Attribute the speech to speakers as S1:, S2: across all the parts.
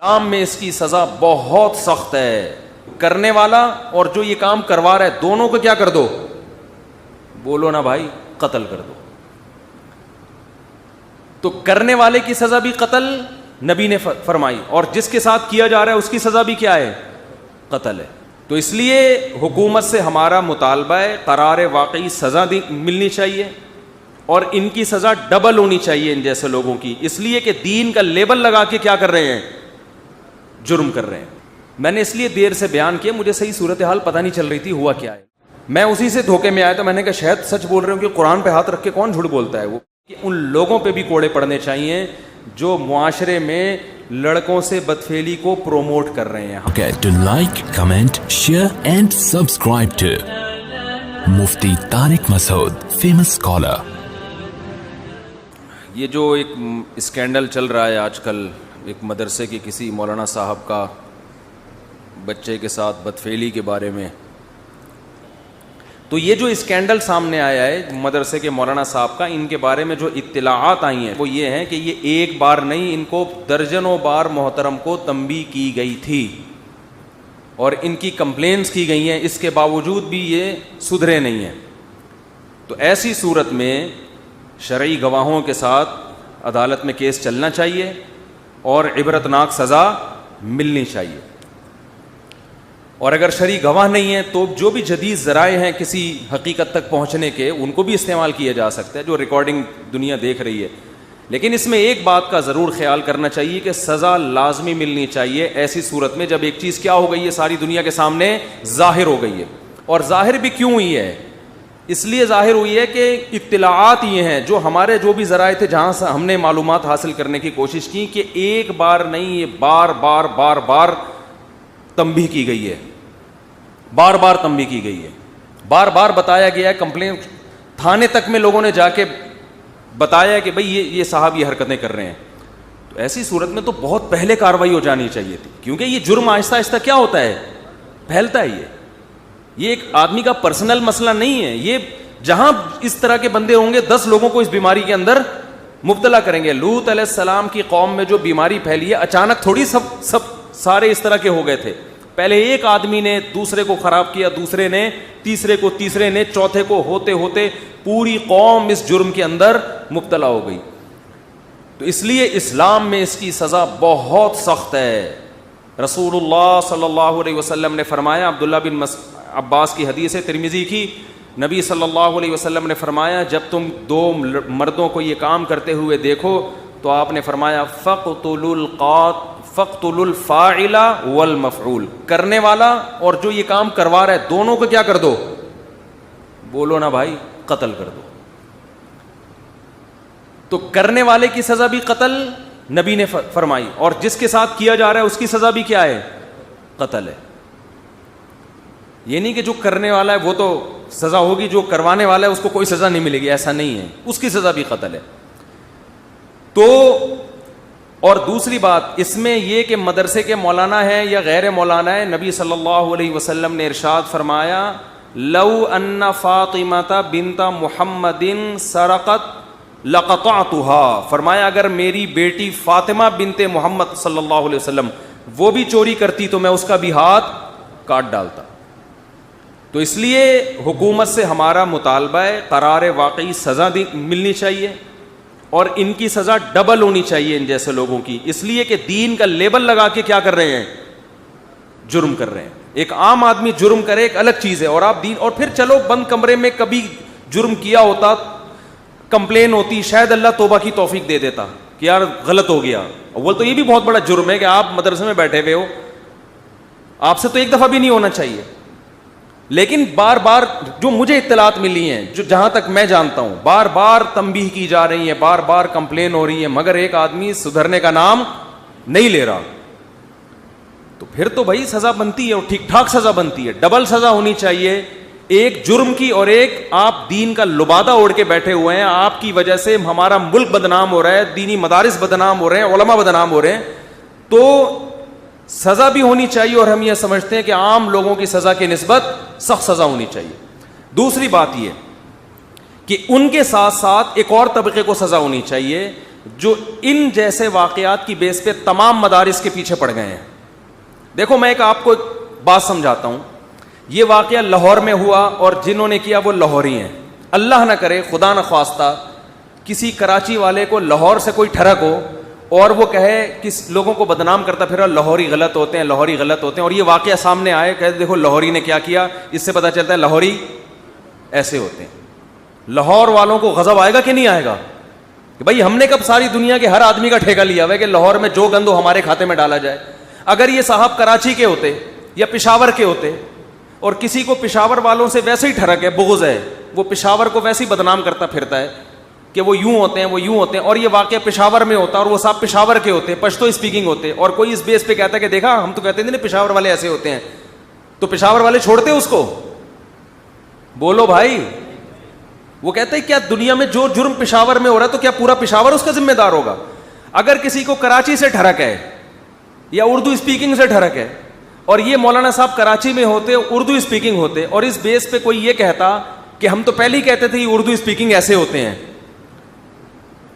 S1: عام میں اس کی سزا بہت سخت ہے. کرنے والا اور جو یہ کام کروا رہا ہے دونوں کو کیا کر دو؟ بولو نا بھائی, قتل کر دو. تو کرنے والے کی سزا بھی قتل نبی نے فرمائی, اور جس کے ساتھ کیا جا رہا ہے اس کی سزا بھی کیا ہے؟ قتل ہے. تو اس لیے حکومت سے ہمارا مطالبہ ہے قرار واقعی سزا ملنی چاہیے, اور ان کی سزا ڈبل ہونی چاہیے ان جیسے لوگوں کی, اس لیے کہ دین کا لیبل لگا کے کیا کر رہے ہیں؟ جرم کر رہے ہیں. میں نے اس لیے دیر سے بیان کیا, مجھے صحیح صورتحال پتہ نہیں چل رہی تھی ہوا کیا ہے. میں اسی سے دھوکے میں آیا تھا, میں نے کہا شاید سچ بول رہے ہوں کہ قرآن پہ ہاتھ رکھ کے کون جھوٹ بولتا ہے. وہ کہ ان لوگوں پہ بھی کوڑے پڑنے چاہیے جو معاشرے میں لڑکوں سے بدفعلی کو پروموٹ کر رہے ہیں.
S2: Forget to like, comment, share and subscribe to Mufti Tariq Masood, famous scholar.
S1: یہ جو ایک اسکینڈل چل رہا ہے آج کل, ایک مدرسے کے کسی مولانا صاحب کا بچے کے ساتھ بدفعلی کے بارے میں, تو یہ جو اسکینڈل سامنے آیا ہے مدرسے کے مولانا صاحب کا, ان کے بارے میں جو اطلاعات آئی ہیں وہ یہ ہیں کہ یہ ایک بار نہیں, ان کو درجنوں بار محترم کو تنبیہ کی گئی تھی اور ان کی کمپلینس کی گئی ہیں, اس کے باوجود بھی یہ سدھرے نہیں ہیں. تو ایسی صورت میں شرعی گواہوں کے ساتھ عدالت میں کیس چلنا چاہیے اور عبرتناک سزا ملنی چاہیے. اور اگر شرعی گواہ نہیں ہیں تو جو بھی جدید ذرائع ہیں کسی حقیقت تک پہنچنے کے, ان کو بھی استعمال کیا جا سکتا ہے, جو ریکارڈنگ دنیا دیکھ رہی ہے. لیکن اس میں ایک بات کا ضرور خیال کرنا چاہیے کہ سزا لازمی ملنی چاہیے ایسی صورت میں جب ایک چیز کیا ہو گئی ہے, ساری دنیا کے سامنے ظاہر ہو گئی ہے. اور ظاہر بھی کیوں ہوئی ہے؟ اس لیے ظاہر ہوئی ہے کہ اطلاعات یہ ہیں جو ہمارے جو بھی ذرائع تھے جہاں سے ہم نے معلومات حاصل کرنے کی کوشش کی کہ ایک بار نہیں, یہ بار بار بار بار تنبیہ کی گئی ہے, بار بار تنبیہ کی گئی ہے, بار بار بتایا گیا ہے. کمپلین تھانے تک میں لوگوں نے جا کے بتایا کہ بھئی یہ صاحب یہ حرکتیں کر رہے ہیں. تو ایسی صورت میں تو بہت پہلے کارروائی ہو جانی چاہیے تھی, کیونکہ یہ جرم آہستہ آہستہ کیا ہوتا ہے, پھیلتا ہے. یہ ایک آدمی کا پرسنل مسئلہ نہیں ہے, یہ جہاں اس طرح کے بندے ہوں گے 10 لوگوں کو اس بیماری کے اندر مبتلا کریں گے. لوط علیہ السلام کی قوم میں جو بیماری پھیلی ہے اچانک تھوڑی سب سارے اس طرح کے ہو گئے تھے. پہلے ایک آدمی نے دوسرے کو خراب کیا, دوسرے نے تیسرے کو, تیسرے نے چوتھے کو, ہوتے ہوتے پوری قوم اس جرم کے اندر مبتلا ہو گئی. تو اس لیے اسلام میں اس کی سزا بہت سخت ہے. رسول اللہ صلی اللہ علیہ وسلم نے فرمایا, عبداللہ بن عباس کی حدیث ہے ترمذی کی, نبی صلی اللہ علیہ وسلم نے فرمایا جب تم 2 مردوں کو یہ کام کرتے ہوئے دیکھو تو آپ نے فرمایا فَقْتُلُوا الْفَاعِلَ وَالْمَفْعُولَ, کرنے والا اور جو یہ کام کروا رہا ہے دونوں کو کیا کر دو؟ بولو نا بھائی, قتل کر دو. تو کرنے والے کی سزا بھی قتل نبی نے فرمائی, اور جس کے ساتھ کیا جا رہا ہے اس کی سزا بھی کیا ہے؟ قتل ہے. یہ نہیں کہ جو کرنے والا ہے وہ تو سزا ہوگی, جو کروانے والا ہے اس کو کوئی سزا نہیں ملے گی, ایسا نہیں ہے, اس کی سزا بھی قتل ہے. تو اور دوسری بات اس میں یہ کہ مدرسے کے مولانا ہے یا غیر مولانا ہے, نبی صلی اللہ علیہ وسلم نے ارشاد فرمایا لو ان فاطمہ بنت محمد سرقت لقطعتها, فرمایا اگر میری بیٹی فاطمہ بنت محمد صلی اللہ علیہ وسلم وہ بھی چوری کرتی تو میں اس کا بھی ہاتھ کاٹ ڈالتا. تو اس لیے حکومت سے ہمارا مطالبہ ہے قرار واقعی سزا ملنی چاہیے اور ان کی سزا ڈبل ہونی چاہیے ان جیسے لوگوں کی, اس لیے کہ دین کا لیبل لگا کے کیا کر رہے ہیں؟ جرم کر رہے ہیں. ایک عام آدمی جرم کرے ایک الگ چیز ہے, اور آپ دین, اور پھر چلو بند کمرے میں کبھی جرم کیا ہوتا, کمپلین ہوتی, شاید اللہ توبہ کی توفیق دے دیتا کہ یار غلط ہو گیا. اول تو یہ بھی بہت بڑا جرم ہے کہ آپ مدرسے میں بیٹھے ہوئے ہو, آپ سے تو ایک دفعہ بھی نہیں ہونا چاہیے. لیکن بار بار جو مجھے اطلاعات ملی ہیں, جو جہاں تک میں جانتا ہوں, بار بار تنبیہ کی جا رہی ہے, بار بار کمپلین ہو رہی ہے, مگر ایک آدمی سدھرنے کا نام نہیں لے رہا. تو پھر تو بھائی سزا بنتی ہے, اور ٹھیک ٹھاک سزا بنتی ہے, ڈبل سزا ہونی چاہیے, ایک جرم کی اور ایک آپ دین کا لبادہ اوڑھ کے بیٹھے ہوئے ہیں, آپ کی وجہ سے ہمارا ملک بدنام ہو رہا ہے, دینی مدارس بدنام ہو رہے ہیں, علماء بدنام ہو رہے ہیں. تو سزا بھی ہونی چاہیے, اور ہم یہ سمجھتے ہیں کہ عام لوگوں کی سزا کی نسبت سخت سزا ہونی چاہیے. دوسری بات یہ کہ ان کے ساتھ ساتھ ایک اور طبقے کو سزا ہونی چاہیے جو ان جیسے واقعات کی بیس پہ تمام مدارس کے پیچھے پڑ گئے ہیں. دیکھو میں آپ کو بات سمجھاتا ہوں. یہ واقعہ لاہور میں ہوا اور جنہوں نے کیا وہ لاہوری ہیں. اللہ نہ کرے, خدا نہ خواستہ, کسی کراچی والے کو لاہور سے کوئی ٹھڑک ہو اور وہ کہے کس لوگوں کو بدنام کرتا پھر لاہوری غلط ہوتے ہیں, لاہوری غلط ہوتے ہیں, اور یہ واقعہ سامنے آئے کہ دیکھو لاہوری نے کیا کیا, اس سے پتہ چلتا ہے لاہوری ایسے ہوتے ہیں. لاہور والوں کو غضب آئے گا کہ نہیں آئے گا کہ بھائی ہم نے کب ساری دنیا کے ہر آدمی کا ٹھیکہ لیا ہوا ہے کہ لاہور میں جو گندو ہمارے کھاتے میں ڈالا جائے. اگر یہ صاحب کراچی کے ہوتے یا پشاور کے ہوتے اور کسی کو پشاور والوں سے ویسے ہی ٹھڑک ہے, بغض ہے, وہ پشاور کو ویسے ہی بدنام کرتا پھرتا ہے کہ وہ یوں ہوتے ہیں, وہ یوں ہوتے ہیں, اور یہ واقعہ پشاور میں ہوتا اور وہ صاحب پشاور کے ہوتے, پشتو اسپیکنگ ہوتے, اور کوئی اس بیس پہ کہتا ہے کہ دیکھا ہم تو کہتے ہیں نا پشاور والے ایسے ہوتے ہیں, تو پشاور والے چھوڑتے اس کو؟ بولو بھائی. وہ کہتے ہیں کیا دنیا میں جو جرم پشاور میں ہو رہا ہے تو کیا پورا پشاور اس کا ذمہ دار ہوگا؟ اگر کسی کو کراچی سے ٹھڑک ہے یا اردو اسپیکنگ سے ٹھڑک ہے اور یہ مولانا صاحب کراچی میں ہوتے, اردو اسپیکنگ ہوتے, اور اس بیس پہ کوئی یہ کہتا کہ ہم تو پہلے ہی کہتے تھے یہ اردو اسپیکنگ ایسے ہوتے ہیں,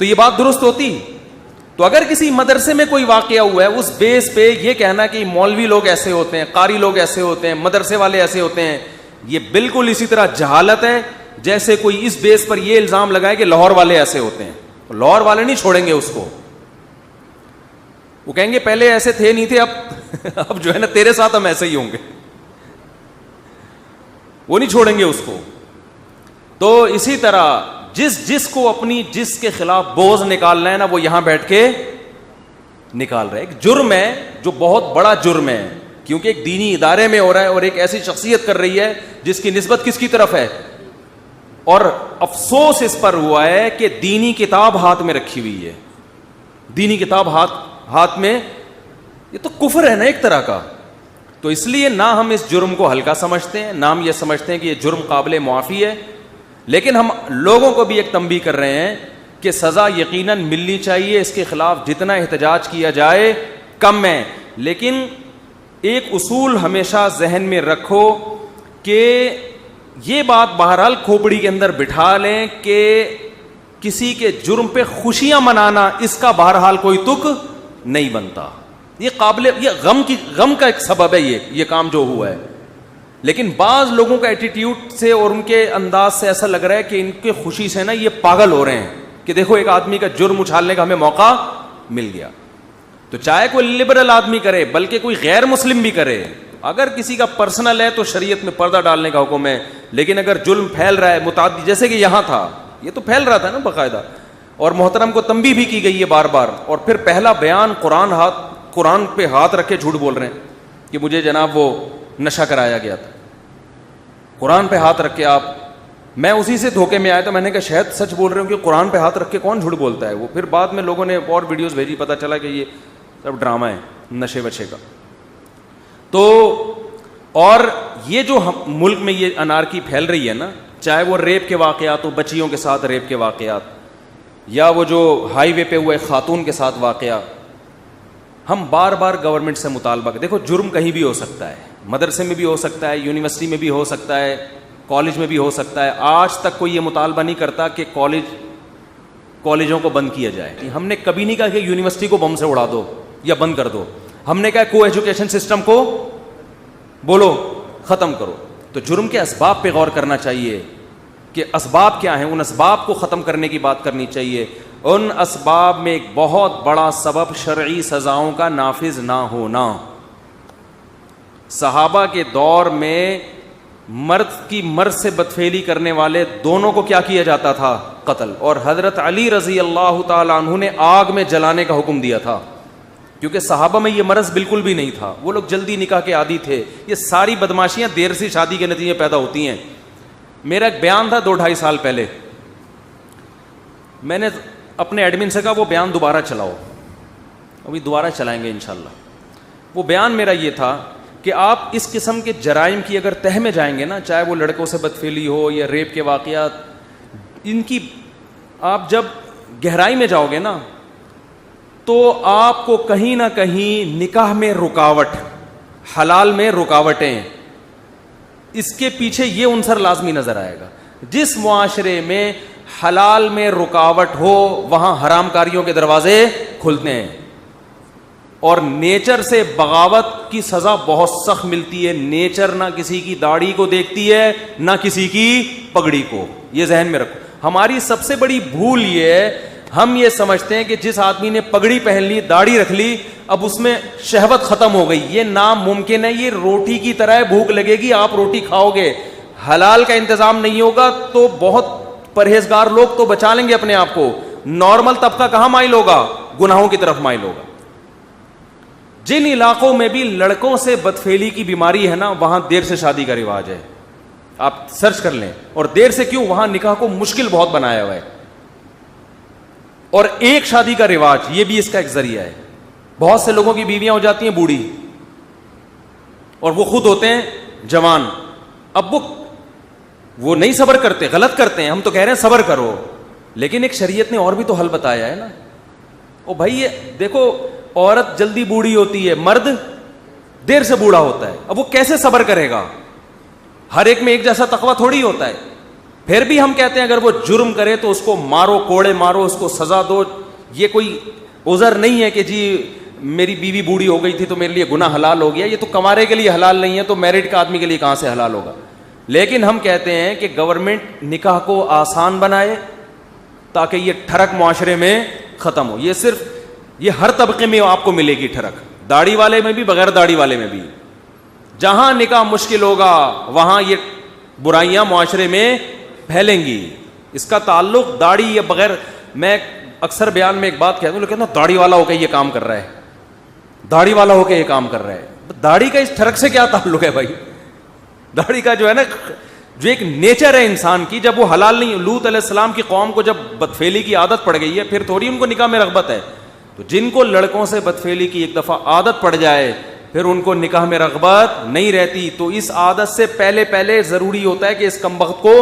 S1: تو یہ بات درست ہوتی؟ تو اگر کسی مدرسے میں کوئی واقعہ ہوا ہے اس بیس پہ یہ کہنا کہ مولوی لوگ ایسے ہوتے ہیں, قاری لوگ ایسے ہوتے ہیں, مدرسے والے ایسے ہوتے ہیں, یہ بالکل اسی طرح جہالت ہے جیسے کوئی اس بیس پر یہ الزام لگائے کہ لاہور والے ایسے ہوتے ہیں. لاہور والے نہیں چھوڑیں گے اس کو, وہ کہیں گے پہلے ایسے تھے نہیں تھے, اب جو ہے نا تیرے ساتھ ہم ایسے ہی ہوں گے, وہ نہیں چھوڑیں گے اس کو. تو اسی طرح جس کو اپنی جس کے خلاف بغض نکالنا ہے نا وہ یہاں بیٹھ کے نکال رہا ہے. ایک جرم ہے جو بہت بڑا جرم ہے کیونکہ ایک دینی ادارے میں ہو رہا ہے اور ایک ایسی شخصیت کر رہی ہے جس کی نسبت کس کی طرف ہے, اور افسوس اس پر ہوا ہے کہ دینی کتاب ہاتھ میں رکھی ہوئی ہے. دینی کتاب ہاتھ میں, یہ تو کفر ہے نا ایک طرح کا. تو اس لیے نہ ہم اس جرم کو ہلکا سمجھتے ہیں, نہ ہم یہ سمجھتے ہیں کہ یہ جرم قابل معافی ہے, لیکن ہم لوگوں کو بھی ایک تنبیہ کر رہے ہیں کہ سزا یقیناً ملنی چاہیے, اس کے خلاف جتنا احتجاج کیا جائے کم ہے. لیکن ایک اصول ہمیشہ ذہن میں رکھو کہ یہ بات بہرحال کھوپڑی کے اندر بٹھا لیں کہ کسی کے جرم پہ خوشیاں منانا اس کا بہرحال کوئی تک نہیں بنتا. یہ غم کا ایک سبب ہے یہ کام جو ہوا ہے. لیکن بعض لوگوں کا ایٹیٹیوڈ سے اور ان کے انداز سے ایسا لگ رہا ہے کہ ان کے خوشی سے نا یہ پاگل ہو رہے ہیں کہ دیکھو ایک آدمی کا جرم اچھالنے کا ہمیں موقع مل گیا. تو چاہے کوئی لبرل آدمی کرے بلکہ کوئی غیر مسلم بھی کرے, اگر کسی کا پرسنل ہے تو شریعت میں پردہ ڈالنے کا حکم ہے. لیکن اگر جرم پھیل رہا ہے متعدی, جیسے کہ یہاں تھا, یہ تو پھیل رہا تھا نا باقاعدہ, اور محترم کو تنبیہ بھی کی گئی ہے بار بار, اور پھر پہلا بیان قرآن پہ ہاتھ رکھ کے جھوٹ بول رہے ہیں کہ مجھے جناب وہ نشہ کرایا گیا تھا. قرآن پہ ہاتھ رکھ کے آپ, میں اسی سے دھوکے میں آیا تو میں نے کہا شاید سچ بول رہے ہوں کہ قرآن پہ ہاتھ رکھ کے کون جھوٹ بولتا ہے. وہ پھر بعد میں لوگوں نے اور ویڈیوز بھیجی, پتہ چلا کہ یہ سب ڈرامہ ہے نشے وشے کا. تو اور یہ جو ملک میں یہ انارکی پھیل رہی ہے نا, چاہے وہ ریپ کے واقعات ہو, بچیوں کے ساتھ ریپ کے واقعات, یا وہ جو ہائی وے پہ ہوئے خاتون کے ساتھ واقعہ, ہم بار بار گورنمنٹ سے مطالبہ دیکھو جرم کہیں بھی ہو سکتا ہے, مدرسے میں بھی ہو سکتا ہے, یونیورسٹی میں بھی ہو سکتا ہے, کالج میں بھی ہو سکتا ہے. آج تک کوئی یہ مطالبہ نہیں کرتا کہ کالجوں کو بند کیا جائے. ہم نے کبھی نہیں کہا کہ یونیورسٹی کو بم سے اڑا دو یا بند کر دو. ہم نے کہا کو ایجوکیشن سسٹم کو بولو ختم کرو. تو جرم کے اسباب پہ غور کرنا چاہیے کہ اسباب کیا ہیں, ان اسباب کو ختم کرنے کی بات کرنی چاہیے. ان اسباب میں ایک بہت بڑا سبب شرعی سزاؤں کا نافذ نہ ہونا. صحابہ کے دور میں مرد سے بدفعلی کرنے والے دونوں کو کیا کیا جاتا تھا؟ قتل. اور حضرت علی رضی اللہ تعالی عنہ نے آگ میں جلانے کا حکم دیا تھا, کیونکہ صحابہ میں یہ مرض بالکل بھی نہیں تھا. وہ لوگ جلدی نکاح کے عادی تھے. یہ ساری بدماشیاں دیر سی شادی کے نتیجے پیدا ہوتی ہیں. میرا ایک بیان تھا 2-2.5 سال پہلے, میں نے اپنے ایڈمن سے کہا وہ بیان دوبارہ چلاؤ, ابھی دوبارہ چلائیں گے انشاءاللہ. وہ بیان میرا یہ تھا کہ آپ اس قسم کے جرائم کی اگر تہ میں جائیں گے نا, چاہے وہ لڑکوں سے بدفعلی ہو یا ریپ کے واقعات, ان کی آپ جب گہرائی میں جاؤ گے نا تو آپ کو کہیں نہ کہیں نکاح میں رکاوٹ, حلال میں رکاوٹیں, اس کے پیچھے یہ عنصر لازمی نظر آئے گا. جس معاشرے میں حلال میں رکاوٹ ہو وہاں حرام کاریوں کے دروازے کھلتے ہیں. اور نیچر سے بغاوت کی سزا بہت سخت ملتی ہے. نیچر نہ کسی کی داڑھی کو دیکھتی ہے نہ کسی کی پگڑی کو, یہ ذہن میں رکھو. ہماری سب سے بڑی بھول یہ ہے, ہم یہ سمجھتے ہیں کہ جس آدمی نے پگڑی پہن لی, داڑھی رکھ لی, اب اس میں شہوت ختم ہو گئی. یہ ناممکن ہے. یہ روٹی کی طرح ہے, بھوک لگے گی آپ روٹی کھاؤ گے, حلال کا انتظام نہیں ہوگا تو بہت پرہیزگار لوگ تو بچا لیں گے اپنے آپ کو. نارمل طبقہ کہاں مائل ہوگا؟ گناہوں کی طرف مائل ہوگا. جن علاقوں میں بھی لڑکوں سے بدفعلی کی بیماری ہے نا, وہاں دیر سے شادی کا رواج ہے. آپ سرچ کر لیں. اور دیر سے کیوں؟ وہاں نکاح کو مشکل بہت بنایا ہوا ہے. اور ایک شادی کا رواج یہ بھی اس کا ایک ذریعہ ہے. بہت سے لوگوں کی بیویاں ہو جاتی ہیں بوڑھی اور وہ خود ہوتے ہیں جوان. اب وہ نہیں صبر کرتے, غلط کرتے ہیں. ہم تو کہہ رہے ہیں صبر کرو, لیکن ایک شریعت نے اور بھی تو حل بتایا ہے نا. او بھائی یہ دیکھو, عورت جلدی بوڑھی ہوتی ہے, مرد دیر سے بوڑھا ہوتا ہے. اب وہ کیسے صبر کرے گا؟ ہر ایک میں ایک جیسا تقویٰ تھوڑی ہوتا ہے. پھر بھی ہم کہتے ہیں اگر وہ جرم کرے تو اس کو مارو, کوڑے مارو, اس کو سزا دو. یہ کوئی عذر نہیں ہے کہ جی میری بیوی بوڑھی ہو گئی تھی تو میرے لیے گناہ حلال ہو گیا. یہ تو کمارے کے لیے حلال نہیں ہے, تو میرڈ کا آدمی کے لیے کہاں سے حلال ہوگا؟ لیکن ہم کہتے ہیں کہ گورنمنٹ نکاح کو آسان بنائے تاکہ یہ ٹھرک معاشرے میں ختم ہو. یہ صرف یہ ہر طبقے میں آپ کو ملے گی ٹھرک, داڑھی والے میں بھی, بغیر داڑھی والے میں بھی. جہاں نکاح مشکل ہوگا وہاں یہ برائیاں معاشرے میں پھیلیں گی. اس کا تعلق داڑھی یا بغیر, میں اکثر بیان میں ایک بات کہتا ہوں, لیکن داڑھی والا ہو کے یہ کام کر رہا ہے, داڑھی والا ہو کے یہ کام کر رہا ہے. داڑھی کا اس ٹھرک سے کیا تعلق ہے بھائی؟ داڑھی کا جو ہے نا, جو ایک نیچر ہے انسان کی, جب وہ حلال نہیں. لوط علیہ السلام کی قوم کو جب بدفعلی کی عادت پڑ گئی ہے, پھر تھوڑی ان کو نکاح میں رغبت ہے. تو جن کو لڑکوں سے بدفعلی کی ایک دفعہ عادت پڑ جائے پھر ان کو نکاح میں رغبت نہیں رہتی. تو اس عادت سے پہلے ضروری ہوتا ہے کہ اس کمبخت کو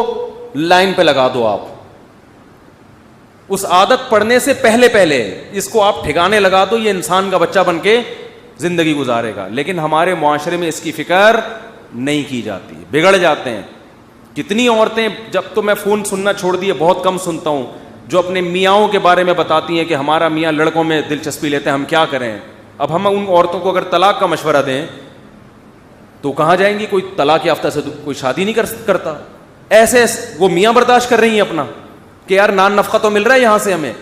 S1: لائن پہ لگا دو. آپ اس عادت پڑنے سے پہلے اس کو آپ ٹھکانے لگا دو, یہ انسان کا بچہ بن کے زندگی گزارے گا. لیکن ہمارے معاشرے میں اس کی فکر نہیں کی جاتی, بگڑ جاتے ہیں. کتنی عورتیں, جب تو میں فون سننا چھوڑ دیے, بہت کم سنتا ہوں, جو اپنے میاں کے بارے میں بتاتی ہیں کہ ہمارا میاں لڑکوں میں دلچسپی لیتے ہیں, ہم کیا کریں. اب ہم ان عورتوں کو اگر طلاق کا مشورہ دیں تو کہاں جائیں گی؟ کوئی طلاق یافتہ سے کوئی شادی نہیں کرتا. ایسے وہ میاں برداشت کر رہی ہیں اپنا کہ یار نان نفقہ تو مل رہا ہے یہاں سے ہمیں.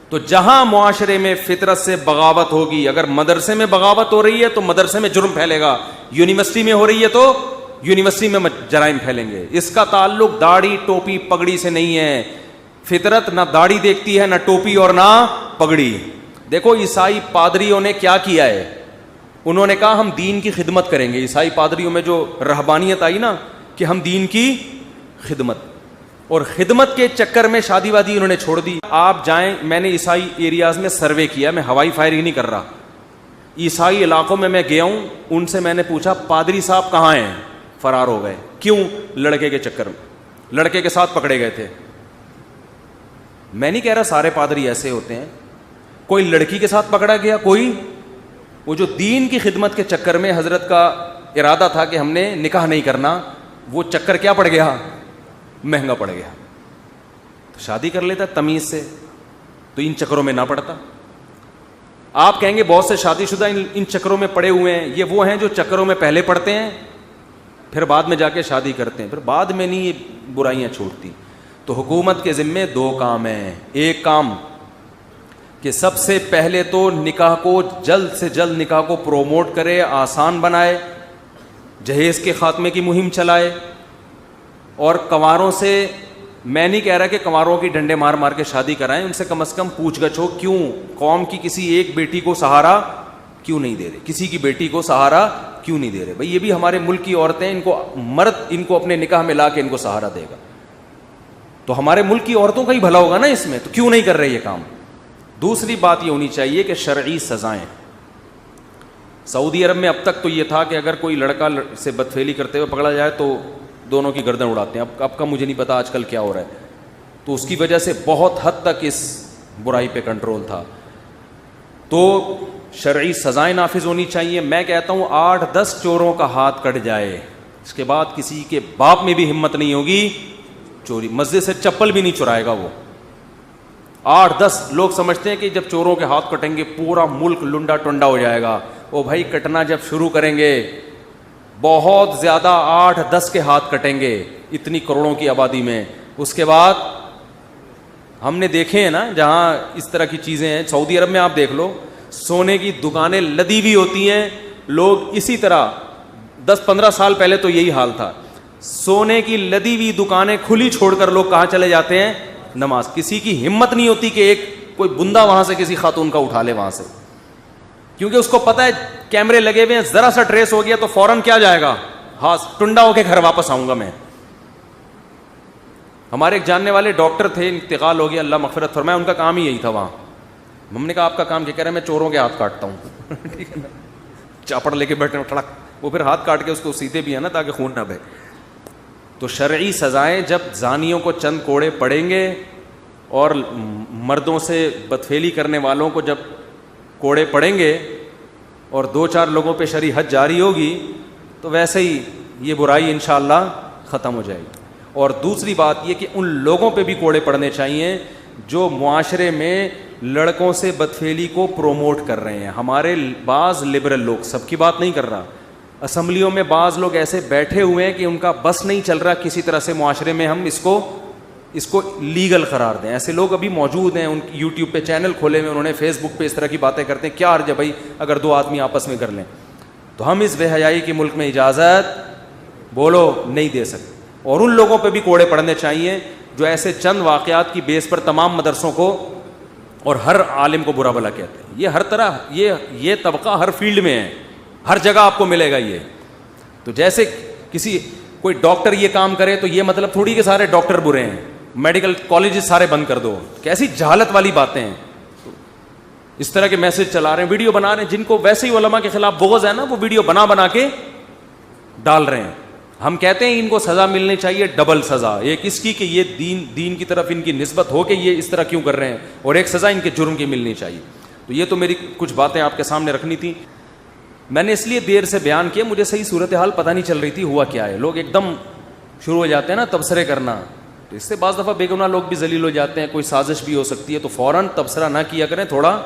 S1: تو جہاں معاشرے میں فطرت سے بغاوت ہوگی, اگر مدرسے میں بغاوت ہو رہی ہے تو مدرسے میں جرم پھیلے گا, یونیورسٹی میں ہو رہی ہے تو یونیورسٹی میں جرائم پھیلیں گے. اس کا تعلق داڑھی ٹوپی پگڑی سے نہیں ہے. فطرت نہ داڑھی دیکھتی ہے, نہ ٹوپی اور نہ پگڑی. دیکھو عیسائی پادریوں نے کیا کیا ہے, انہوں نے کہا ہم دین کی خدمت کریں گے. عیسائی پادریوں میں جو رہبانیت آئی نا کہ ہم دین کی خدمت, اور خدمت کے چکر میں شادی وادی انہوں نے چھوڑ دی. آپ جائیں, میں نے عیسائی ایریاز میں سروے کیا, میں ہوائی فائرنگ نہیں کر رہا, عیسائی علاقوں میں گیا ہوں, ان سے میں نے پوچھا پادری صاحب کہاں ہیں؟ فرار ہو گئے. کیوں؟ لڑکے کے چکر میں, لڑکے کے ساتھ پکڑے گئے تھے. میں نہیں کہہ رہا سارے پادری ایسے ہوتے ہیں, کوئی لڑکی کے ساتھ پکڑا گیا, کوئی وہ جو دین کی خدمت کے چکر میں حضرت کا ارادہ تھا کہ ہم نے نکاح نہیں کرنا, وہ چکر کیا پڑ گیا؟ مہنگا پڑ گیا. تو شادی کر لیتا تمیز سے تو ان چکروں میں نہ پڑتا. آپ کہیں گے بہت سے شادی شدہ ان چکروں میں پڑے ہوئے ہیں. یہ وہ ہیں جو چکروں میں پہلے پڑتے ہیں پھر بعد میں جا کے شادی کرتے ہیں, پھر بعد میں نہیں یہ برائیاں چھوٹتی. تو حکومت کے ذمے دو کام ہیں. ایک کام کہ سب سے پہلے تو نکاح کو جلد سے جلد نکاح کو پروموٹ کرے, آسان بنائے, جہیز کے خاتمے کی مہم چلائے, اور کنواروں سے, میں نہیں کہہ رہا کہ کنواروں کی ڈنڈے مار مار کے شادی کرائیں, ان سے کم از کم پوچھ گچھ ہو, کیوں قوم کی کسی ایک بیٹی کو سہارا کیوں نہیں دے رہے, کسی کی بیٹی کو سہارا کیوں نہیں دے رہے. بھائی یہ بھی ہمارے ملک کی عورتیں, ان کو مرد ان کو اپنے نکاح میں لا کے ان کو سہارا دے گا, تو ہمارے ملک کی عورتوں کا ہی بھلا ہوگا نا اس میں, تو کیوں نہیں کر رہے یہ کام. دوسری بات یہ ہونی چاہیے کہ شرعی سزائیں. سعودی عرب میں اب تک تو یہ تھا کہ اگر کوئی لڑکا سے بدفعلی کرتے ہوئے پکڑا جائے تو دونوں کی گردن اڑاتے ہیں. اب کا مجھے نہیں پتا آج کل کیا ہو رہا ہے. تو اس کی وجہ سے بہت حد تک اس برائی پہ کنٹرول تھا. تو شرعی سزائیں نافذ ہونی چاہیے. میں کہتا ہوں 8-10 چوروں کا ہاتھ کٹ جائے, اس کے بعد کسی کے باپ میں بھی ہمت نہیں ہوگی چوری. مسجد سے چپل بھی نہیں چرائے گا وہ. 8-10 لوگ سمجھتے ہیں کہ جب چوروں کے ہاتھ کٹیں گے پورا ملک لنڈا ٹنڈا ہو جائے گا. او بھائی کٹنا جب شروع کریں گے بہت زیادہ 8-10 کے ہاتھ کٹیں گے اتنی کروڑوں کی آبادی میں. اس کے بعد ہم نے دیکھے ہیں نا جہاں اس طرح کی چیزیں ہیں, سعودی عرب میں آپ دیکھ لو, سونے کی دکانیں لدی ہوئی ہوتی ہیں. لوگ اسی طرح 10-15 سال پہلے تو یہی حال تھا, سونے کی لدی ہوئی دکانیں کھلی چھوڑ کر لوگ کہاں چلے جاتے ہیں؟ نماز. کسی کی ہمت نہیں ہوتی کہ ایک کوئی بندہ وہاں سے کسی خاتون کا اٹھا لے وہاں سے, کیونکہ اس کو پتا ہے کیمرے لگے ہوئے ہیں, ذرا سا ٹریس ہو گیا تو فوراً کیا جائے گا, ہاں ٹنڈا ہو کے گھر واپس آؤں گا میں. ہمارے ایک جاننے والے ڈاکٹر تھے, انتقال ہو گیا, اللہ مغفرت فرمائے, ان کا کام ہی یہی تھا وہاں. ہم نے کہا آپ کا کام کیا؟ کہہ رہے ہیں میں چوروں کے ہاتھ کاٹتا ہوں. ٹھیک ہے نا, چاپڑ لے کے بیٹھے ٹڑک, وہ پھر ہاتھ کاٹ کے اس کو سیدھے بھی ہے نا تاکہ خون نہ بہے. تو شرعی سزائیں جب زانیوں کو چند کوڑے پڑیں گے اور مردوں سے بدفعلی کرنے والوں کو جب کوڑے پڑیں گے اور 2-4 لوگوں پہ شرعی حد جاری ہوگی تو ویسے ہی یہ برائی انشاءاللہ ختم ہو جائے گی. اور دوسری بات یہ کہ ان لوگوں پہ بھی کوڑے پڑنے چاہیے جو معاشرے میں لڑکوں سے بدفعلی کو پروموٹ کر رہے ہیں. ہمارے بعض لبرل لوگ, سب کی بات نہیں کر رہا, اسمبلیوں میں بعض لوگ ایسے بیٹھے ہوئے ہیں کہ ان کا بس نہیں چل رہا کسی طرح سے معاشرے میں ہم اس کو لیگل قرار دیں. ایسے لوگ ابھی موجود ہیں, ان کی یوٹیوب پہ چینل کھولے ہوئے, انہوں نے فیس بک پہ اس طرح کی باتیں کرتے ہیں. کیا حرج ہے بھائی اگر 2 آدمی آپس میں کر لیں؟ تو ہم اس بے حیائی کے ملک میں اجازت بولو نہیں دے سکتے. اور ان لوگوں پہ بھی کوڑے پڑنے چاہیے جو ایسے چند واقعات کی بیس پر تمام مدرسوں کو اور ہر عالم کو برا بھلا کہتے ہیں. یہ ہر طرح یہ طبقہ ہر فیلڈ میں ہے, ہر جگہ آپ کو ملے گا یہ. تو جیسے کوئی ڈاکٹر یہ کام کرے تو یہ مطلب تھوڑی کہ سارے ڈاکٹر برے ہیں, میڈیکل کالجز سارے بند کر دو. کیسی جہالت والی باتیں ہیں. اس طرح کے میسج چلا رہے ہیں, ویڈیو بنا رہے ہیں, جن کو ویسے ہی علماء کے خلاف بغض ہے نا, وہ ویڈیو بنا کے ڈال رہے ہیں. ہم کہتے ہیں ان کو سزا ملنی چاہیے, ڈبل سزا, ایک اس کی کہ یہ دین کی طرف ان کی نسبت ہو کہ یہ اس طرح کیوں کر رہے ہیں, اور ایک سزا ان کے جرم کی ملنی چاہیے. تو یہ تو میری کچھ باتیں آپ کے سامنے رکھنی تھی. میں نے اس لیے دیر سے بیان کیا, مجھے صحیح صورتحال پتہ نہیں چل رہی تھی ہوا کیا ہے. لوگ ایک دم شروع ہو جاتے ہیں نا تبصرے کرنا, تو اس سے بعض دفعہ بے گناہ لوگ بھی ذلیل ہو جاتے ہیں, کوئی سازش بھی ہو سکتی ہے. تو فوراً تبصرہ نہ کیا کریں, تھوڑا